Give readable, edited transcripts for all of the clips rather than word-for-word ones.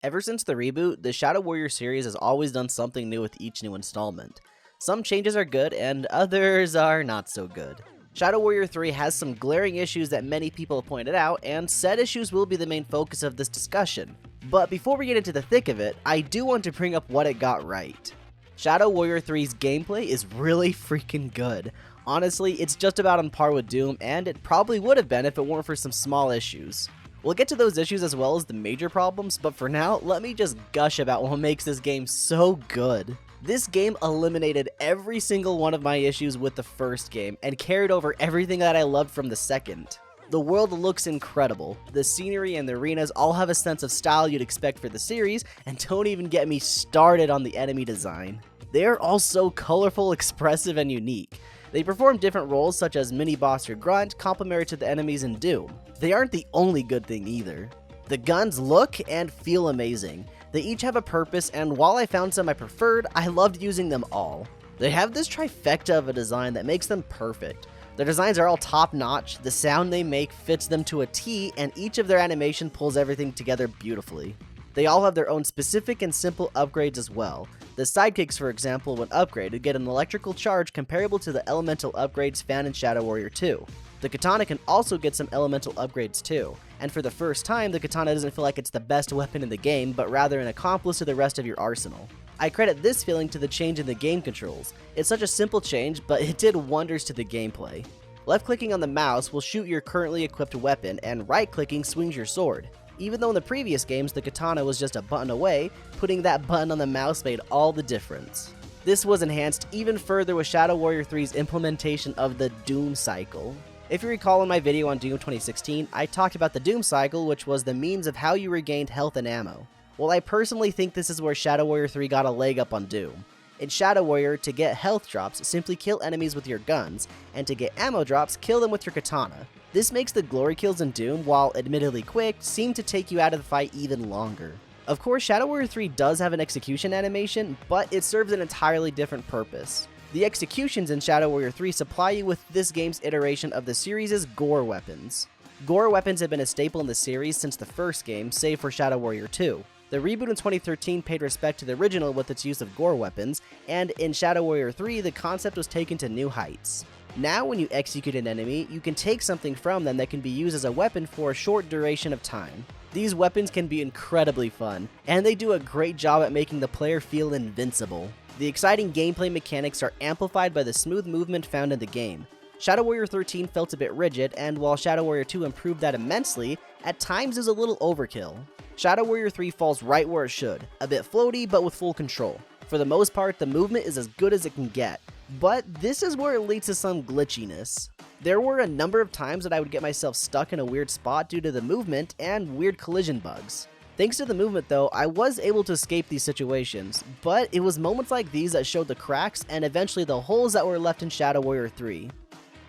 Ever since the reboot, the Shadow Warrior series has always done something new with each new installment. Some changes are good, and others are not so good. Shadow Warrior 3 has some glaring issues that many people have pointed out, and said issues will be the main focus of this discussion. But before we get into the thick of it, I do want to bring up what it got right. Shadow Warrior 3's gameplay is really freaking good. Honestly, it's just about on par with Doom, and it probably would have been if it weren't for some small issues. We'll get to those issues as well as the major problems, but for now, let me just gush about what makes this game so good. This game eliminated every single one of my issues with the first game, and carried over everything that I loved from the second. The world looks incredible, the scenery and the arenas all have a sense of style you'd expect for the series, and don't even get me started on the enemy design. They are all so colorful, expressive, and unique. They perform different roles such as mini-boss or grunt, complementary to the enemies in Doom. They aren't the only good thing either. The guns look and feel amazing. They each have a purpose, and while I found some I preferred, I loved using them all. They have this trifecta of a design that makes them perfect. Their designs are all top-notch, the sound they make fits them to a T, and each of their animation pulls everything together beautifully. They all have their own specific and simple upgrades as well. The sidekicks, for example, when upgraded, get an electrical charge comparable to the elemental upgrades found in Shadow Warrior 2. The katana can also get some elemental upgrades too, and for the first time, the katana doesn't feel like it's the best weapon in the game, but rather an accomplice to the rest of your arsenal. I credit this feeling to the change in the game controls. It's such a simple change, but it did wonders to the gameplay. Left-clicking on the mouse will shoot your currently equipped weapon, and right-clicking swings your sword. Even though in the previous games the katana was just a button away, putting that button on the mouse made all the difference. This was enhanced even further with Shadow Warrior 3's implementation of the Doom Cycle. If you recall in my video on Doom 2016, I talked about the Doom Cycle, which was the means of how you regained health and ammo. Well, I personally think this is where Shadow Warrior 3 got a leg up on Doom. In Shadow Warrior, to get health drops, simply kill enemies with your guns, and to get ammo drops, kill them with your katana. This makes the glory kills in Doom, while admittedly quick, seem to take you out of the fight even longer. Of course, Shadow Warrior 3 does have an execution animation, but it serves an entirely different purpose. The executions in Shadow Warrior 3 supply you with this game's iteration of the series' Gore Weapons. Gore Weapons have been a staple in the series since the first game, save for Shadow Warrior 2. The reboot in 2013 paid respect to the original with its use of Gore Weapons, and in Shadow Warrior 3 the concept was taken to new heights. Now when you execute an enemy, you can take something from them that can be used as a weapon for a short duration of time. These weapons can be incredibly fun, and they do a great job at making the player feel invincible. The exciting gameplay mechanics are amplified by the smooth movement found in the game. Shadow Warrior 13 felt a bit rigid, and while Shadow Warrior 2 improved that immensely, at times is a little overkill. Shadow Warrior 3 falls right where it should, a bit floaty but with full control. For the most part, the movement is as good as it can get, but this is where it leads to some glitchiness. There were a number of times that I would get myself stuck in a weird spot due to the movement and weird collision bugs. Thanks to the movement though, I was able to escape these situations, but it was moments like these that showed the cracks and eventually the holes that were left in Shadow Warrior 3.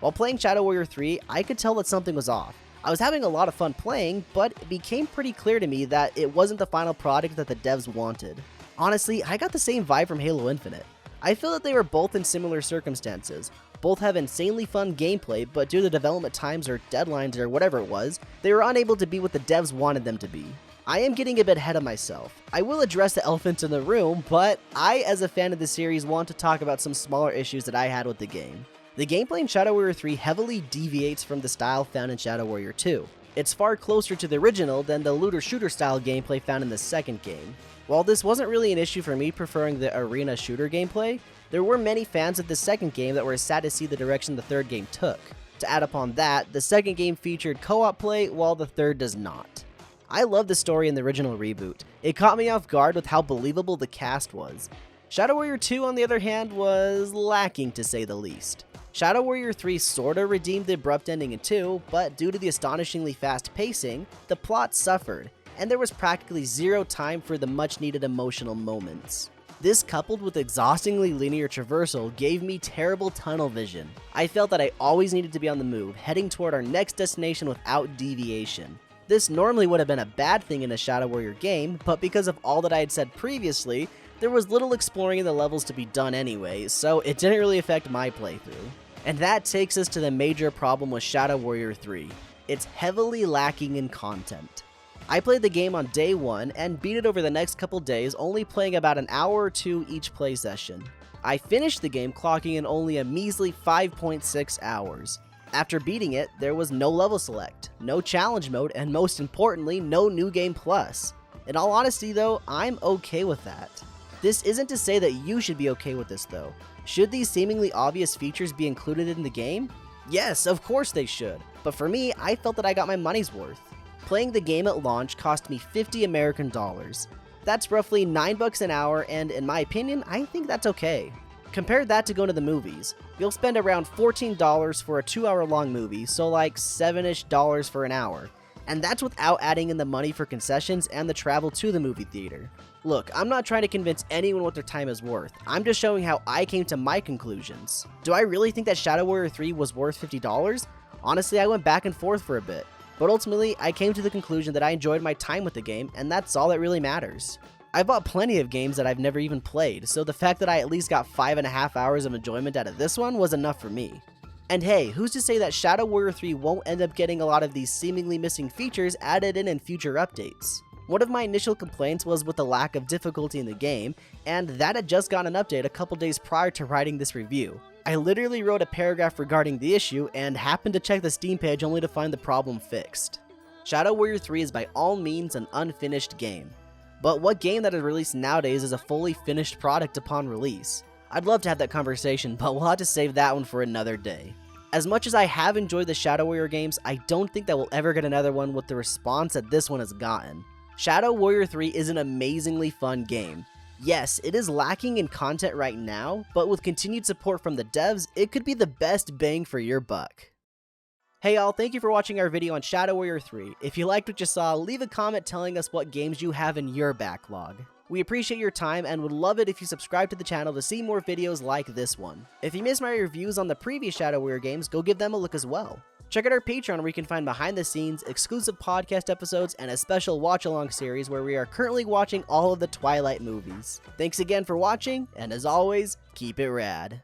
While playing Shadow Warrior 3, I could tell that something was off. I was having a lot of fun playing, but it became pretty clear to me that it wasn't the final product that the devs wanted. Honestly, I got the same vibe from Halo Infinite. I feel that they were both in similar circumstances. Both have insanely fun gameplay, but due to development times or deadlines or whatever it was, they were unable to be what the devs wanted them to be. I am getting a bit ahead of myself. I will address the elephant in the room, but I, as a fan of the series, want to talk about some smaller issues that I had with the game. The gameplay in Shadow Warrior 3 heavily deviates from the style found in Shadow Warrior 2. It's far closer to the original than the looter-shooter style gameplay found in the second game. While this wasn't really an issue for me preferring the arena shooter gameplay, there were many fans of the second game that were sad to see the direction the third game took. To add upon that, the second game featured co-op play while the third does not. I love the story in the original reboot. It caught me off guard with how believable the cast was. Shadow Warrior 2 on the other hand was lacking to say the least. Shadow Warrior 3 sorta redeemed the abrupt ending in 2, but due to the astonishingly fast pacing, the plot suffered, and there was practically zero time for the much needed emotional moments. This coupled with exhaustingly linear traversal gave me terrible tunnel vision. I felt that I always needed to be on the move, heading toward our next destination without deviation. This normally would have been a bad thing in a Shadow Warrior game, but because of all that I had said previously, there was little exploring in the levels to be done anyway, so it didn't really affect my playthrough. And that takes us to the major problem with Shadow Warrior 3. It's heavily lacking in content. I played the game on day 1 and beat it over the next couple days, only playing about an hour or 2 each play session. I finished the game clocking in only a measly 5.6 hours. After beating it, there was no level select, no challenge mode, and most importantly, no New Game Plus. In all honesty though, I'm okay with that. This isn't to say that you should be okay with this though. Should these seemingly obvious features be included in the game? Yes, of course they should, but for me, I felt that I got my money's worth. Playing the game at launch cost me $50 American. That's roughly $9 an hour, and in my opinion, I think that's okay. Compare that to going to the movies. You'll spend around $14 for a 2-hour long movie, so like $7-ish for an hour. And that's without adding in the money for concessions and the travel to the movie theater. Look, I'm not trying to convince anyone what their time is worth, I'm just showing how I came to my conclusions. Do I really think that Shadow Warrior 3 was worth $50? Honestly, I went back and forth for a bit, but ultimately, I came to the conclusion that I enjoyed my time with the game, and that's all that really matters. I bought plenty of games that I've never even played, so the fact that I at least got 5.5 hours of enjoyment out of this one was enough for me. And hey, who's to say that Shadow Warrior 3 won't end up getting a lot of these seemingly missing features added in future updates? One of my initial complaints was with the lack of difficulty in the game, and that had just gotten an update a couple days prior to writing this review. I literally wrote a paragraph regarding the issue and happened to check the Steam page only to find the problem fixed. Shadow Warrior 3 is by all means an unfinished game. But what game that is released nowadays is a fully finished product upon release? I'd love to have that conversation, but we'll have to save that one for another day. As much as I have enjoyed the Shadow Warrior games, I don't think that we'll ever get another one with the response that this one has gotten. Shadow Warrior 3 is an amazingly fun game. Yes, it is lacking in content right now, but with continued support from the devs, it could be the best bang for your buck. Hey y'all, thank you for watching our video on Shadow Warrior 3. If you liked what you saw, leave a comment telling us what games you have in your backlog. We appreciate your time and would love it if you subscribe to the channel to see more videos like this one. If you missed my reviews on the previous Shadow Warrior games, go give them a look as well. Check out our Patreon where you can find behind the scenes, exclusive podcast episodes, and a special watch-along series where we are currently watching all of the Twilight movies. Thanks again for watching, and as always, keep it rad.